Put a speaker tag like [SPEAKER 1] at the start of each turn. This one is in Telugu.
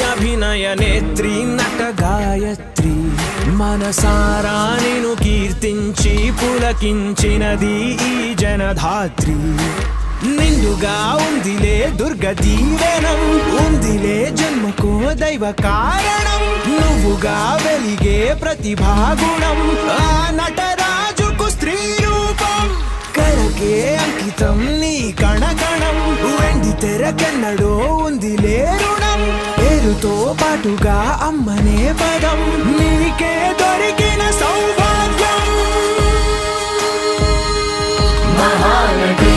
[SPEAKER 1] అభినయ నేత్రి నట గాయత్రి మనసారా నిను కీర్తించి పులకించినది ఈ జనధాత్రి నిండుగా ఉందిలే దుర్గ దీవెనం ఉందిలే జన్మకో దైవ కారణం నువ్వుగా వెలిగే ప్రతిభాగుణం ఆ నటరాజుకు స్త్రీ రూపం కళకే అంకితం నీ కణకణం వెండి తెరకెన్నడో ఉందిలే రుణం పేరుతో పాటుగా అమ్మనే పదం నీకే దొరికిన సౌభాగ్యం
[SPEAKER 2] మహానటి